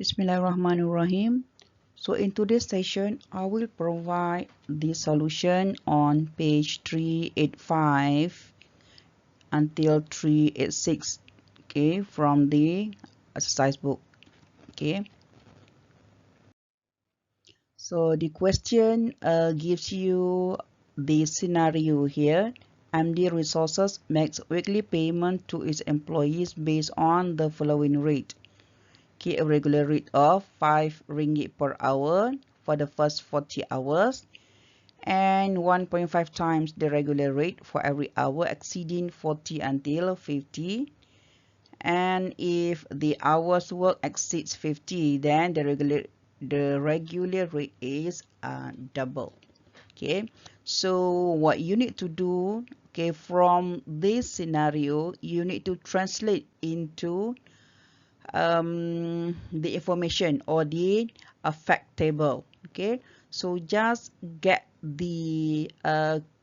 Bismillahirrahmanirrahim. So in today's session, I will provide the solution on page 385 until 386, okay, from the exercise book. Okay, so the question gives you the scenario here. MD Resources makes weekly payment to its employees based on the following rate. Okay, a regular rate of 5 ringgit per hour for the first 40 hours and 1.5 times the regular rate for every hour exceeding 40 until 50. And if the hours work exceeds 50, then the regular rate is double. Okay, so what you need to do, okay, from this scenario, you need to translate into the information or the fact table. Okay, so just get the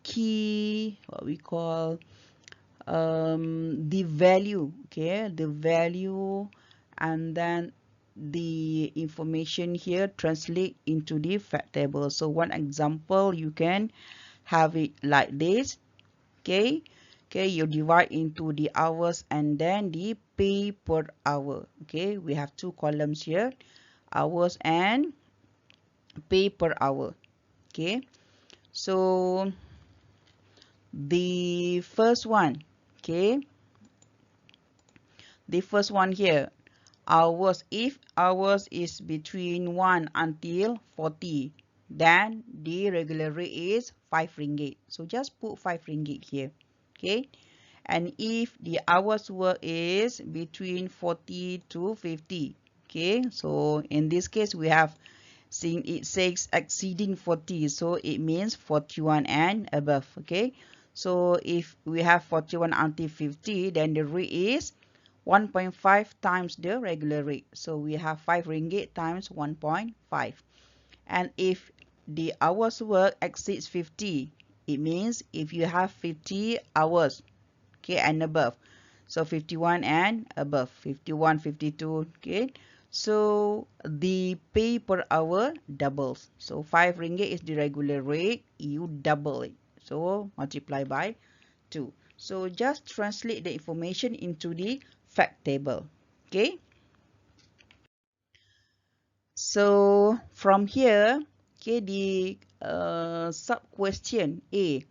key, what we call the value, okay, the value, and then the information here translate into the fact table. So one example, you can have it like this. Okay, you divide into the hours and then the pay per hour. Okay, we have two columns here, hours and pay per hour. Okay, so the first one, okay, the first one here, hours. If hours is between 1 until 40, then the regular rate is 5 ringgit. So just put 5 ringgit here. Okay, and if the hours work is between 40 to 50, okay, so in this case we have seen it says exceeding 40, so it means 41 and above. Okay, so if we have 41 until 50, then the rate is 1.5 times the regular rate, so we have 5 ringgit times 1.5. And if the hours work exceeds 50, it means if you have 50 hours, okay, and above, so 51 and above, 51, 52, okay, so the pay per hour doubles. So 5 ringgit is the regular rate, you double it, so multiply by 2. So just translate the information into the fact table. Okay, so from here, okay, the sub question A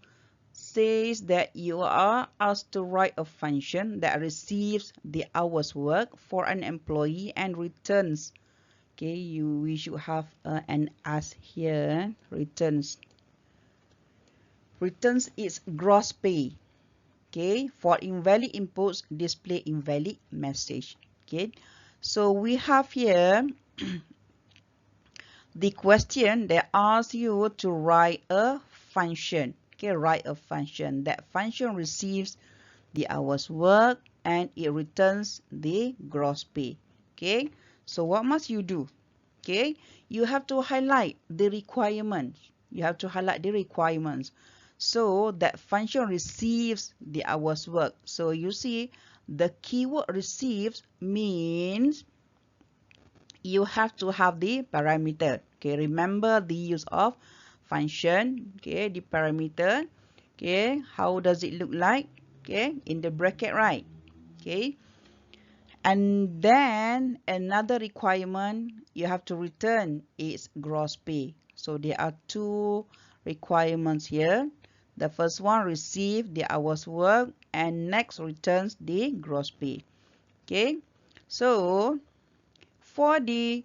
says that you are asked to write a function that receives the hours work for an employee and returns, okay, we should have an as here, returns its gross pay, okay, for invalid inputs display invalid message. Okay, so we have here the question that asks you to write a function. Okay, write a function. That function receives the hours work and it returns the gross pay. Okay, so what must you do? Okay, you have to highlight the requirements. You have to highlight the requirements. So that function receives the hours work. So you see the keyword receives means you have to have the parameter. Okay, remember the use of function. Okay, the parameter. Okay, how does it look like? Okay, in the bracket, right? Okay, and then another requirement, you have to return its gross pay. So there are two requirements here. The first one, receive the hours work, and next returns the gross pay. Okay, so for the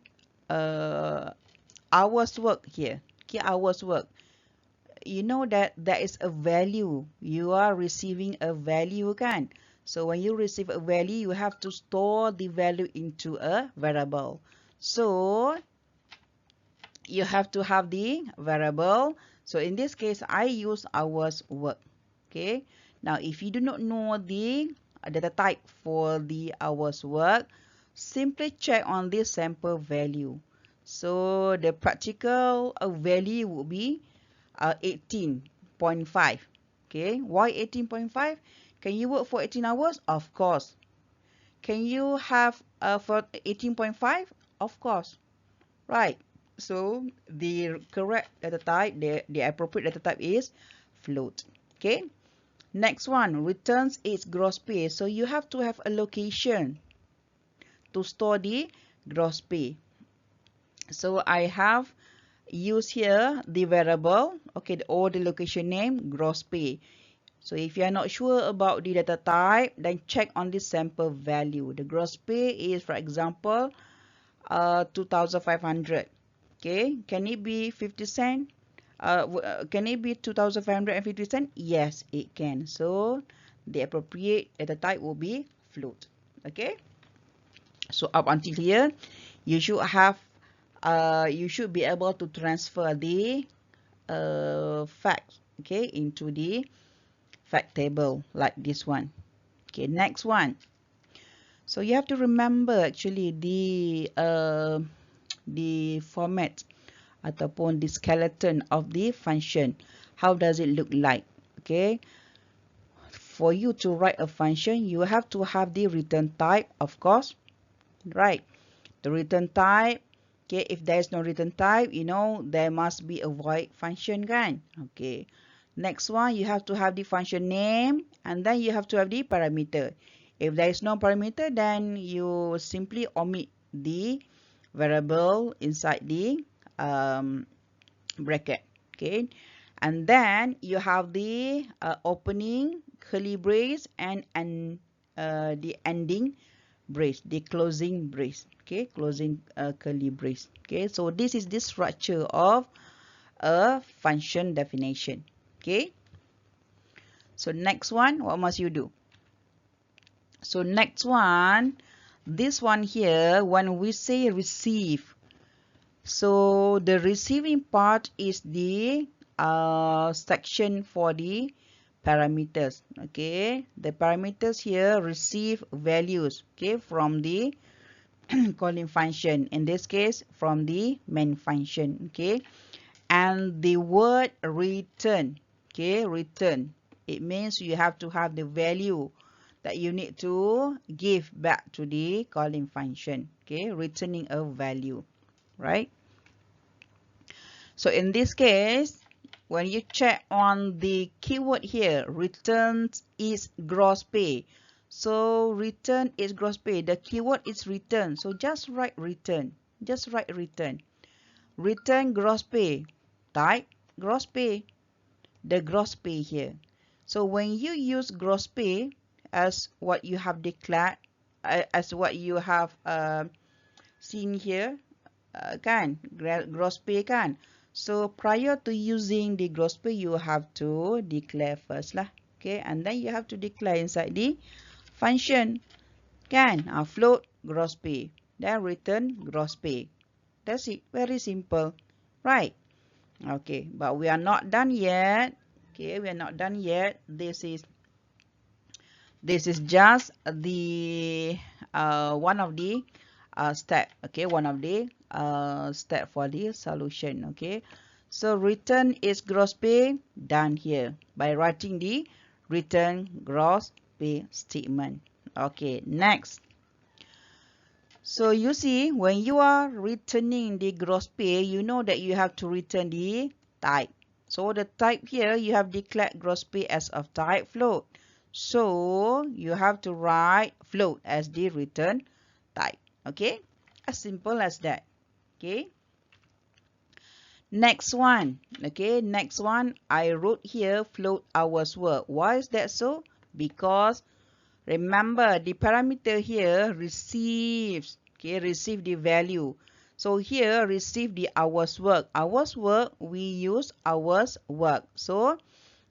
hours work here, okay, hours work, you know that there is a value. You are receiving a value, kan? So when you receive a value, you have to store the value into a variable. So you have to have the variable. So in this case, I use hours work. Okay. Now, if you do not know the data type for the hours work, simply check on this sample value. So the practical value would be 18.5. Okay, why 18.5? Can you work for 18 hours? Of course. Can you have for 18.5? Of course, right. So the correct data type, the appropriate data type is float. Okay. Next one, returns its gross pay. So you have to have a location to store the gross pay. So I have used here the variable, okay, or the location name gross pay. So if you are not sure about the data type, then check on the sample value. The gross pay is, for example, 2,500. Okay, can it be 50 cent? Can it be 2,550 cent? Yes, it can. So the appropriate data type will be float. Okay, so up until here, you should have you should be able to transfer the facts, okay, into the fact table like this one. Okay, next one. So you have to remember actually the format ataupun the skeleton of the function. How does it look like? Okay, for you to write a function, you have to have the return type, of course, right? The return type. Okay, if there is no return type, you know, there must be a void function, kan? Okay. Next one, you have to have the function name, and then you have to have the parameter. If there is no parameter, then you simply omit the variable inside the bracket. Okay. And then you have the opening curly brace and the ending brace, the closing brace. Okay, closing curly brace. Okay, so this is the structure of a function definition. Okay, so next one, what must you do? So next one, this one here, when we say receive, so the receiving part is the section for the parameters. Okay, the parameters here receive values, okay, from the calling function, in this case from the main function. Okay, and the word return, okay, return, it means you have to have the value that you need to give back to the calling function. Okay, returning a value, right? So in this case, when you check on the keyword here, returns is gross pay. So return is gross pay. The keyword is return. So just write return. Just write return. Return gross pay. Type gross pay. The gross pay here. So when you use gross pay as what you have declared, as what you have seen here, kan, gross pay kan. So prior to using the gross pay, you have to declare first lah. Okay, and then you have to declare inside the function, kan, float gross pay, then return gross pay. That's it. Very simple, right? Okay, but we are not done yet. Okay, we are not done yet. This is just the one of the step. Okay, one of the step for the solution. Okay, so return is gross pay, done here by writing the return gross pay statement. Okay, next. So you see, when you are returning the gross pay, you know that you have to return the type. So the type here, you have declared gross pay as of type float. So you have to write float as the return type. Okay, as simple as that. Okay, next one. Okay, next one, I wrote here float hours work. Why is that so? Because remember the parameter here receives, okay, receive the value. So here receive the hours work. Hours work, we use hours work. So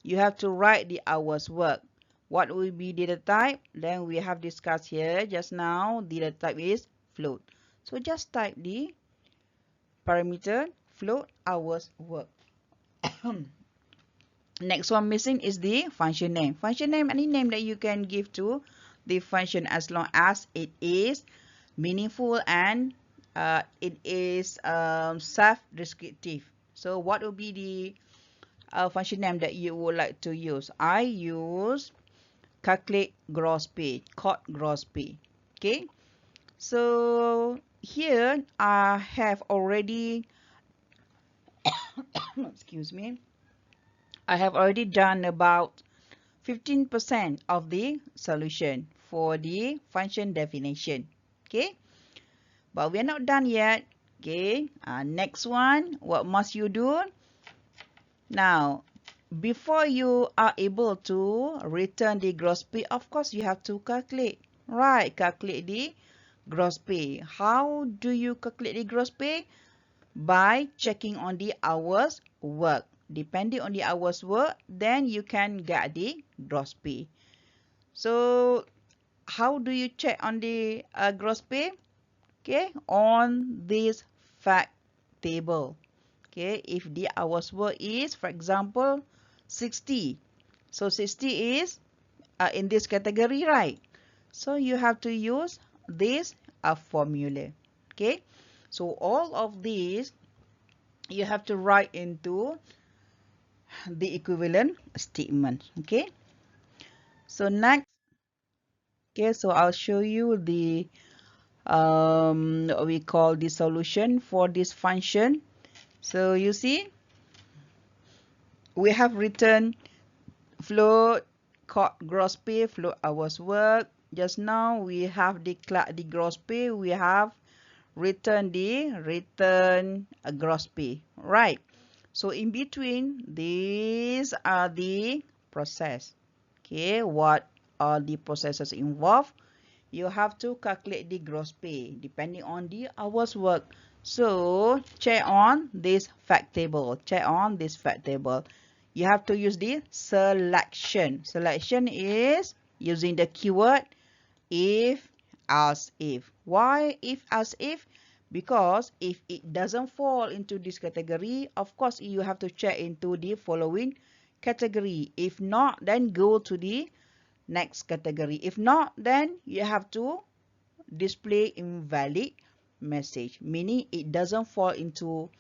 you have to write the hours work. What will be data type? Then we have discussed here just now. Data type is float. So just type the parameter float hours work. Next one missing is the function name. Function name, any name that you can give to the function as long as it is meaningful and it is self-descriptive. So what will be the function name that you would like to use? I use calculate gross pay, calc gross pay. Okay, so here I have already excuse me, I have already done about 15% of the solution for the function definition. Okay, but we're not done yet. Okay, next one, what must you do? Now, before you are able to return the gross pay, of course you have to calculate. Right, calculate the gross pay. How do you calculate the gross pay? By checking on the hours work. Depending on the hours work, then you can get the gross pay. So, how do you check on the gross pay? Okay, on this fact table. Okay, if the hours work is, for example, 60. So 60 is in this category, right? So you have to use this formula. Okay, so all of these you have to write into the equivalent statement. Okay, so next, okay, so I'll show you the what we call the solution for this function. So you see, we have written float gross pay, float hours work. Just now we have declared the gross pay. We have written the return gross pay, right? So in between, these are the process. Okay, what are the processes involved? You have to calculate the gross pay depending on the hours work. So check on this fact table. Check on this fact table. You have to use the selection. Selection is using the keyword if, as if. Why if, as if? Because if it doesn't fall into this category, of course you have to check into the following category. If not, then go to the next category. If not, then you have to display invalid message, meaning it doesn't fall into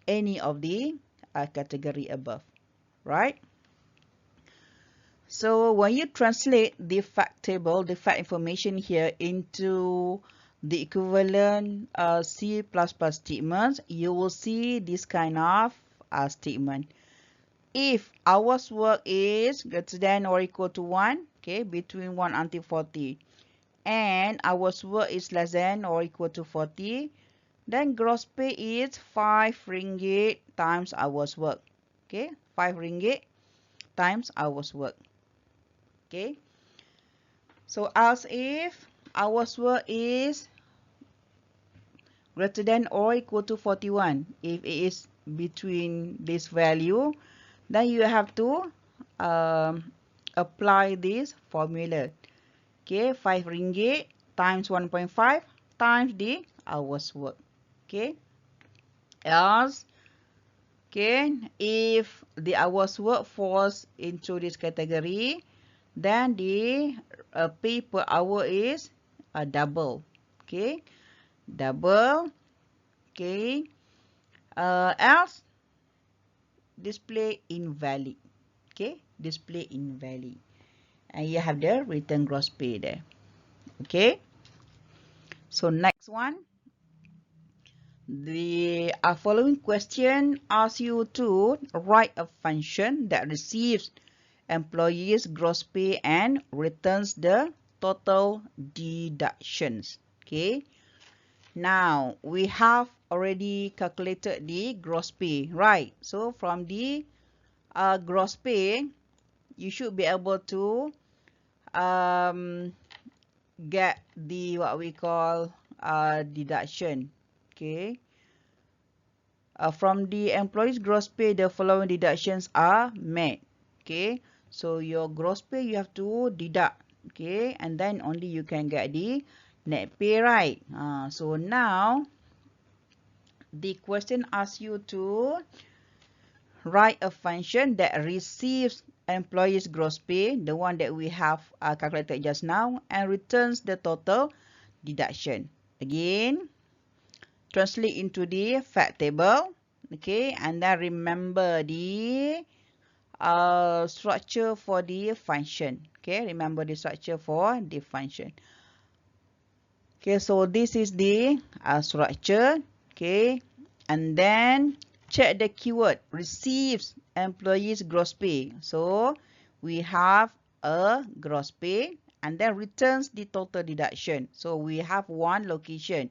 any of the category above, right? So when you translate the fact table, the fact information here into the equivalent C++ statements, you will see this kind of statement. If hours work is greater than or equal to 1, okay, between 1 until 40, and hours work is less than or equal to 40, then gross pay is 5 ringgit times hours work. Okay, 5 ringgit times hours work. Okay, so as if hours work is greater than or equal to 41, if it is between this value, then you have to apply this formula. Okay, 5 ringgit times 1.5 times the hours work. Okay, else, okay, if the hours work falls into this category, then the pay per hour is double. Okay, double. Okay, else display invalid. Okay, display invalid, and you have the return gross pay there. Okay, so next one, the following question asks you to write a function that receives employees gross pay and returns the total deductions. Okay, now we have already calculated the gross pay, right? So from the gross pay, you should be able to get the what we call deduction. Okay, from the employees gross pay, the following deductions are made. Okay, so your gross pay you have to deduct. Okay, and then only you can get the net pay, right? So now the question asks you to write a function that receives employees gross pay, the one that we have calculated just now, and returns the total deduction. Again, translate into the fact table. Okay, and then remember the structure for the function. Okay, remember the structure for the function. Okay, so this is the structure. Okay, and then check the keyword receives employees gross pay. So we have a gross pay and then returns the total deduction. So we have one location.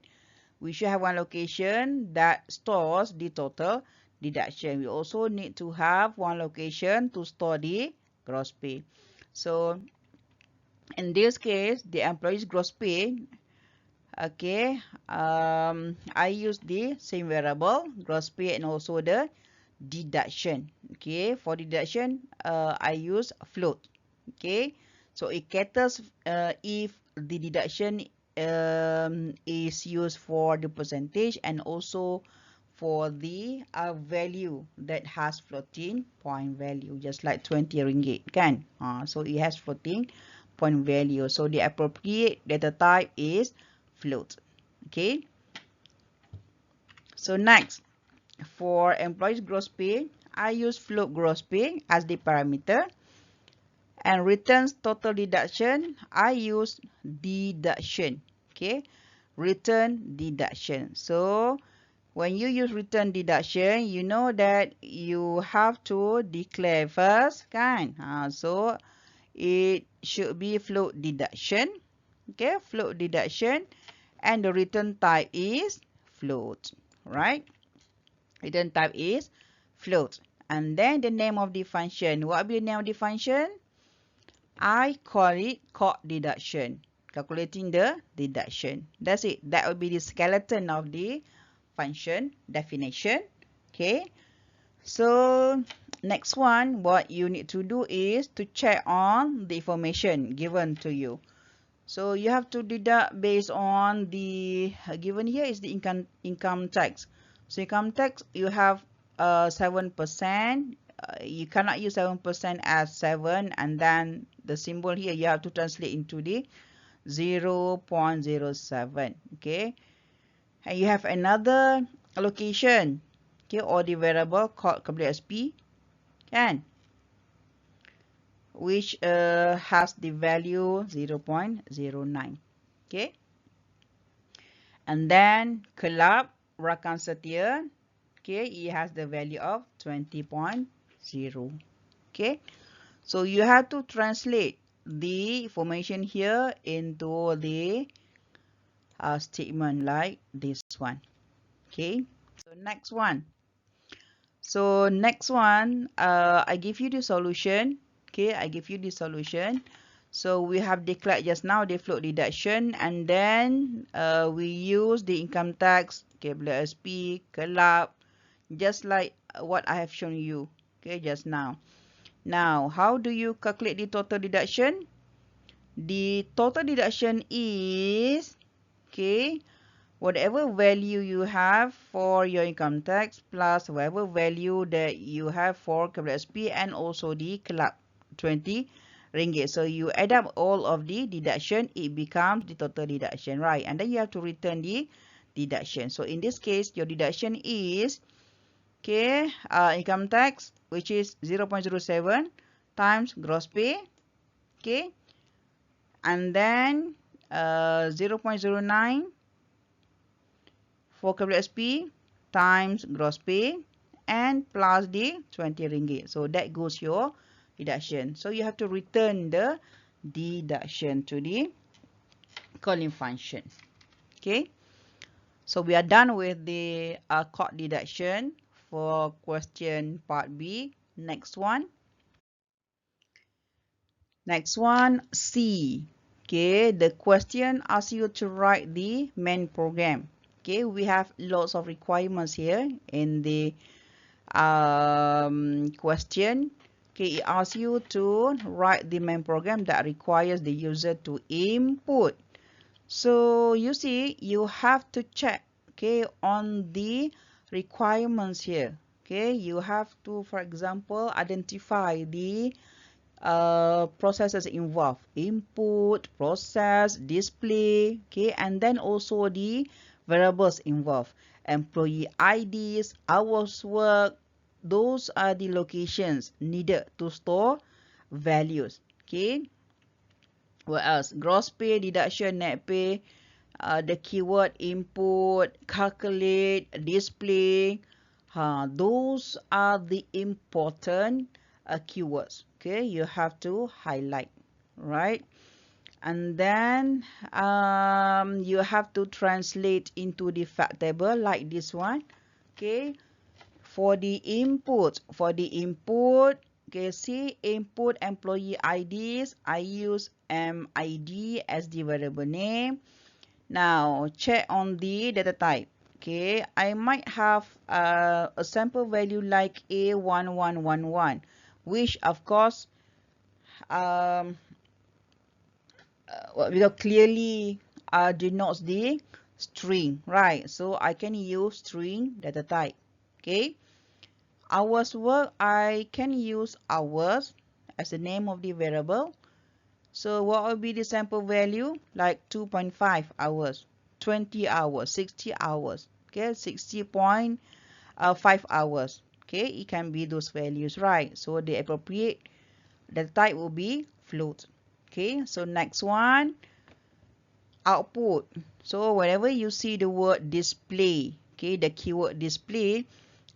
We should have one location that stores the total deduction. We also need to have one location to store the gross pay. So in this case, the employee's gross pay, okay, I use the same variable, gross pay, and also the deduction. Okay, for deduction, I use float. Okay, so it caters if the deduction is used for the percentage and also for the value that has floating point value, just like 20 ringgit, kan? So it has floating point value. So the appropriate data type is float. Okay. So next, for employees gross pay, I use float gross pay as the parameter. And returns total deduction, I use deduction. Okay, return deduction. So when you use return deduction, you know that you have to declare first, kan? So it should be float deduction. Okay, float deduction, and the return type is float, right? Return type is float. And then the name of the function. What will be the name of the function? I call it called deduction. Calculating the deduction. That's it. That will be the skeleton of the function definition. Okay. So next one, what you need to do is to check on the information given to you. So you have to deduct based on the given here is the income tax. So income tax you have 7%. You cannot use 7% as 7, and then the symbol here you have to translate into the 0.07. Okay, and you have another allocation, okay, or the variable called WSP, can, which has the value 0.09. Okay, and then club rakan setia, okay, it has the value of 20.0. Okay, so you have to translate the information here into the statement like this one. Okay, so next one. I give you the solution. Okay, I give you the solution. So we have declared just now the float deduction, and then we use the income tax, WSP, club, just like what I have shown you, okay, just now. Now, how do you calculate the total deduction? The total deduction is, okay, whatever value you have for your income tax plus whatever value that you have for WSP and also the club, 20 ringgit. So you add up all of the deduction, it becomes the total deduction, right? And then you have to return the deduction. So in this case, your deduction is, okay, income tax, which is 0.07 times gross pay, okay, and then 0.09 for WSP times gross pay and plus the 20 ringgit. So that goes your deduction. So you have to return the deduction to the calling function. Okay. So we are done with the called deduction for question part B. Next one. Next one, C. Okay, the question asks you to write the main program. Okay, we have lots of requirements here in the question. Okay, it asks you to write the main program that requires the user to input. So you see, you have to check, okay, on the requirements here. Okay, you have to, for example, identify the processes involved: input, process, display, okay, and then also the variables involved: employee IDs, hours work. Those are the locations needed to store values. Okay, what else? Gross pay, deduction, net pay, the keyword input, calculate, display. Those are the important keywords. Okay, you have to highlight, right? And then you have to translate into the fact table like this one. Okay, for the input, okay, see input employee IDs, I use MID as the variable name. Now check on the data type. Okay, I might have a sample value like A1111, which of course because clearly denotes the string, right? So I can use string data type. Okay, hours work, I can use hours as the name of the variable. So what will be the sample value? Like 2.5 hours, 20 hours, 60 hours. Okay, 60.5 hours. Okay, it can be those values, right? So the appropriate data type will be float. Okay, so next one, output. So whenever you see the word display, okay, the keyword display,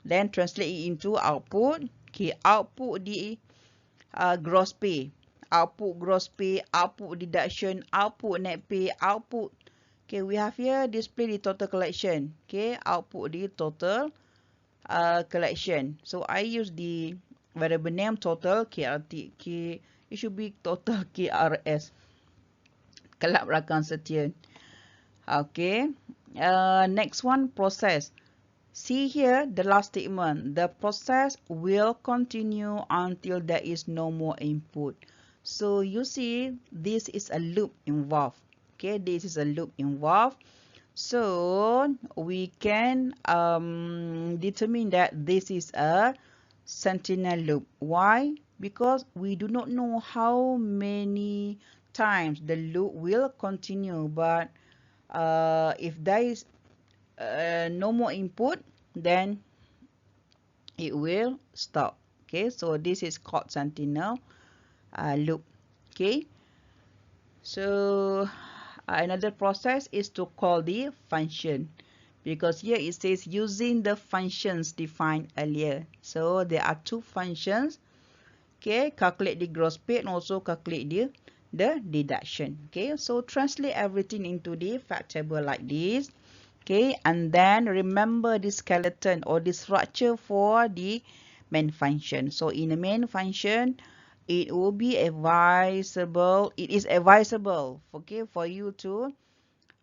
then translate it into output. Okay, output the gross pay, output gross pay, output deduction, output net pay, output. Okay, we have here display the total collection. Okay, output the total collection. So I use the variable name total KRT. It should be total KRS. Kelab rakan setia. Okay. Next one, process. See here the last statement. The process will continue until there is no more input. So you see this is a loop involved. Okay, this is a loop involved. So we can determine that this is a sentinel loop. Why? Because we do not know how many times the loop will continue, but if there is no more input, then it will stop. Okay, so this is called sentinel loop. Okay, so another process is to call the function, because here it says using the functions defined earlier. So there are two functions. Okay, calculate the gross pay and also calculate the deduction. Okay, so translate everything into the fact table like this. Okay, and then remember the skeleton or the structure for the main function. So in the main function, it will be advisable, it is advisable, okay, for you to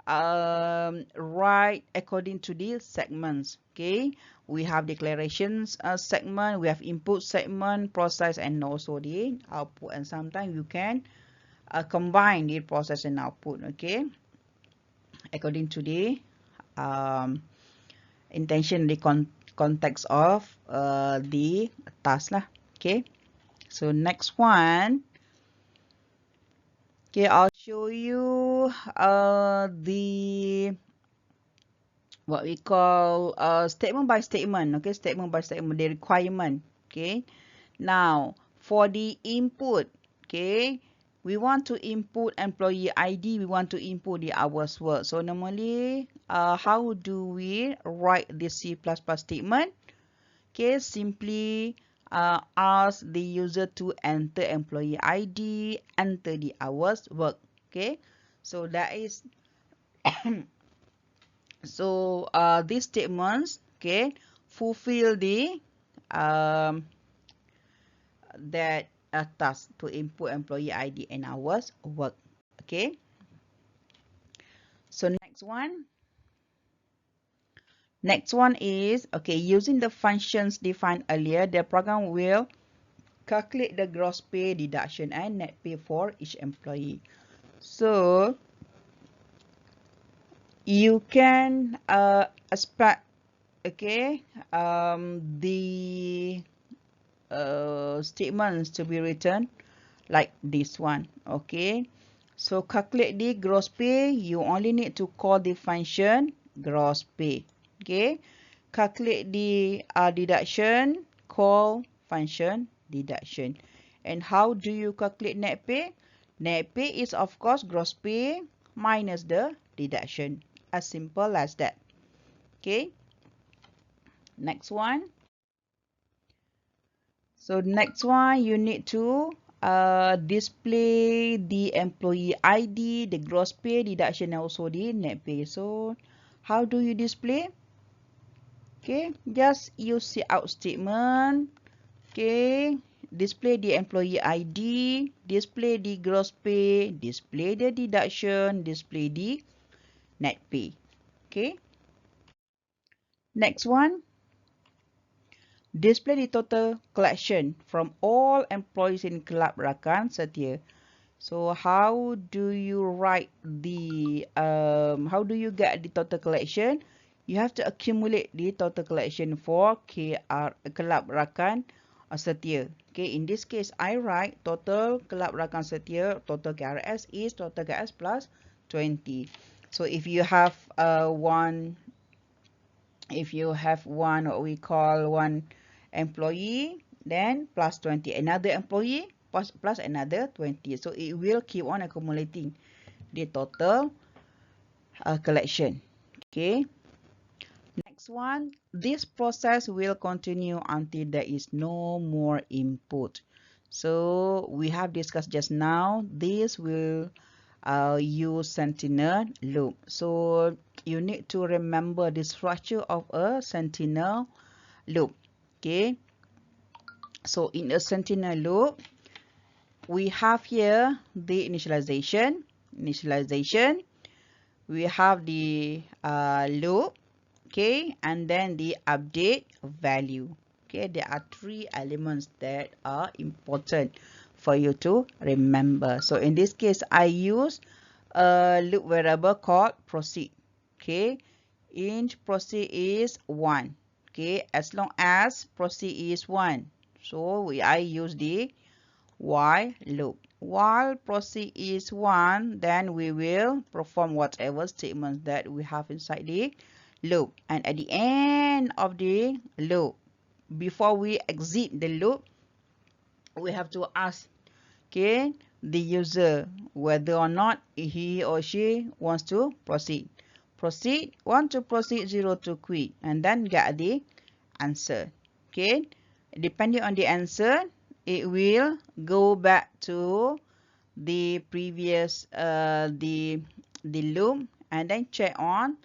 write according to the segments. Okay, we have declarations segment, we have input segment, process, and also the output, and sometimes you can combine the process and output, okay, according to the intention, the context of the task lah. Okay, so next one, okay, I'll show you the what we call statement by statement. Okay, statement by statement, the requirement. Okay, now for the input, okay, we want to input employee ID, we want to input the hours work. So normally how do we write the C++ statement? Okay, simply ask the user to enter employee ID, enter the hours work. Okay, so that is so these statements, okay, fulfill the that task to input employee ID and hours work. Okay, so next one is, okay, using the functions defined earlier, the program will calculate the gross pay, deduction, and net pay for each employee. So you can expect, okay, the statements to be written like this one. Okay, so calculate the gross pay, you only need to call the function gross pay. Okay, calculate the deduction, call function deduction. And how do you calculate net pay? Net pay is of course gross pay minus the deduction. As simple as that. Okay. Next one. So next one, you need to display the employee ID, the gross pay deduction, and also the net pay. So how do you display? Okay, just use the out statement. Okay, display the employee ID, display the gross pay, display the deduction, display the net pay. Okay, next one. Display the total collection from all employees in Club Rakan Setia. So how do you write the how do you get the total collection? You have to accumulate the total collection for Club Rakan Setia. Okay, in this case I write total Club Rakan Setia, total KRS is total KRS plus 20. So if you have one what we call one employee, then plus 20, another employee plus another 20, so it will keep on accumulating the total collection. Okay, next one, this process will continue until there is no more input. So we have discussed just now, this will use sentinel loop. So you need to remember the structure of a sentinel loop. Okay, so in a sentinel loop, we have here the initialization. We have the loop, okay, and then the update value. Okay, there are three elements that are important for you to remember. So in this case, I use a loop variable called proceed. Okay, int proceed is 1. Okay, as long as proceed is 1, so I use the while loop. While proceed is 1, then we will perform whatever statements that we have inside the loop. And at the end of the loop, before we exit the loop, we have to ask, okay, the user whether or not he or she wants to proceed. Want to proceed, 0 to quit, and then get the answer. Okay, depending on the answer, it will go back to the previous the loop, and then check on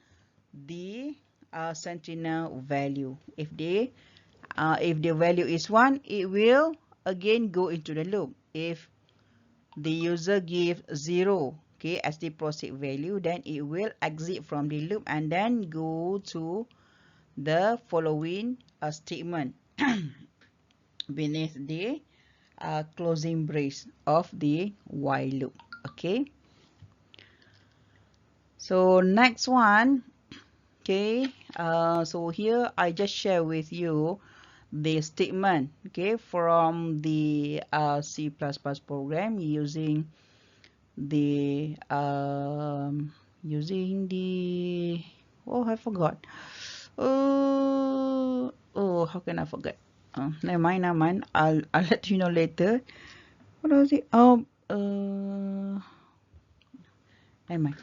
the sentinel value. If the value is 1, it will again go into the loop. If the user gives 0, okay, as the proceed value, then it will exit from the loop and then go to the following statement beneath the closing brace of the while loop. Okay, so next one. Okay, so here I just share with you the statement, okay, from the C++ program using the oh, I forgot. Oh, how can I forget? Never mind. I'll let you know later. What was it? Oh, never mind.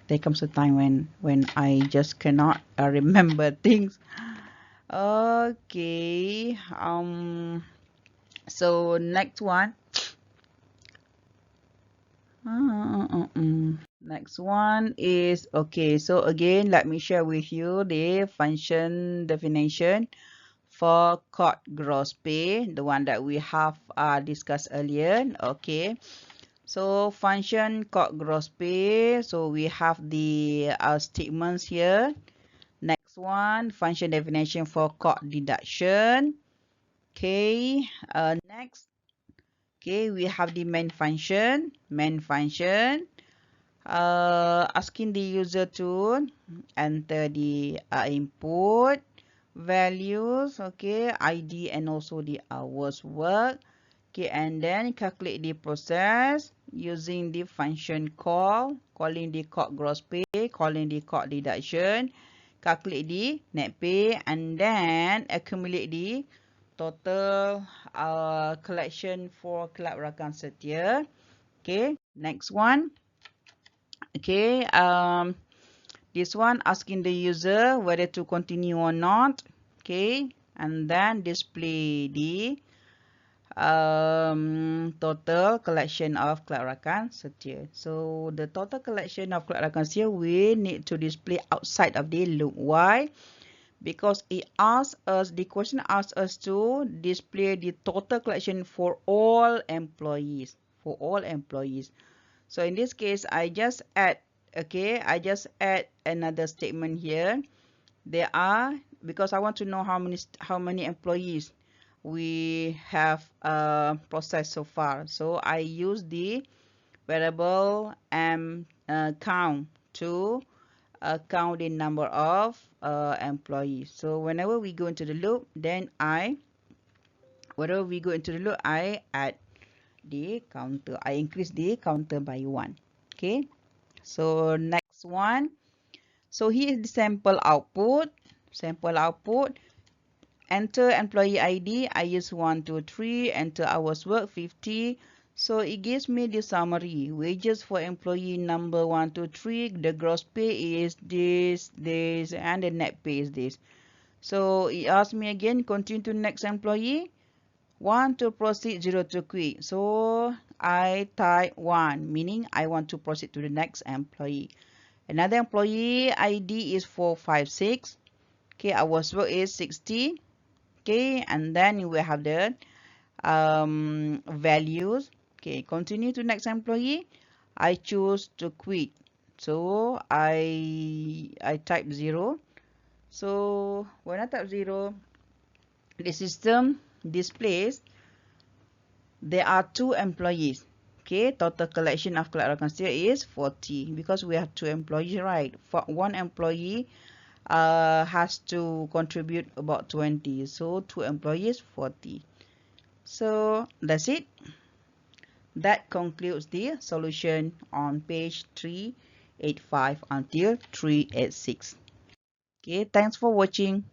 There comes a time when I just cannot remember things. Okay. So next one. Next one is, okay, so again, let me share with you the function definition for code gross pay, the one that we have discussed earlier. Okay, so function code gross pay, so we have the statements here. Next one, function definition for code deduction. Okay, next, okay, we have the main function. Asking the user to enter the input values, okay, ID and also the hours work. Okay, and then calculate the process using the function calling the code gross pay, calling the code deduction, calculate the net pay, and then accumulate the total collection for Club Rakan Setia. Okay, next one. Okay, this one asking the user whether to continue or not. Okay, and then display the total collection of kelarakan setia. So the total collection of kelarakan setia we need to display outside of the loop. Why? Because it asks us, the question asks us to display the total collection for all employees. For all employees. So in this case, I just add, okay, I just add another statement here. There are, because I want to know how many employees we have processed so far. So I use the variable count to count the number of employees. So whenever we go into the loop, then whenever we go into the loop, I add the counter. I increase the counter by 1. Okay. So next one. So here is the sample output. Sample output. Enter employee ID. I use 1, 2, 3. Enter hours work 50. So it gives me the summary. Wages for employee number 1, 2, 3. The gross pay is this, and the net pay is this. So it asks me again, continue to next employee. 1 to proceed, 0 to quit. So I type 1, meaning I want to proceed to the next employee. Another employee ID is 456. Okay, hours work is 60. Okay, and then you will have the values. Okay, continue to next employee. I choose to quit. So I type 0. So when I type 0, the system displays there are 2 employees. Okay, total collection of kelarakan setia is 40 because we have 2 employees, right? For 1 employee has to contribute about 20. So 2 employees, 40. So that's it. That concludes the solution on page 385 until 386. Okay, thanks for watching.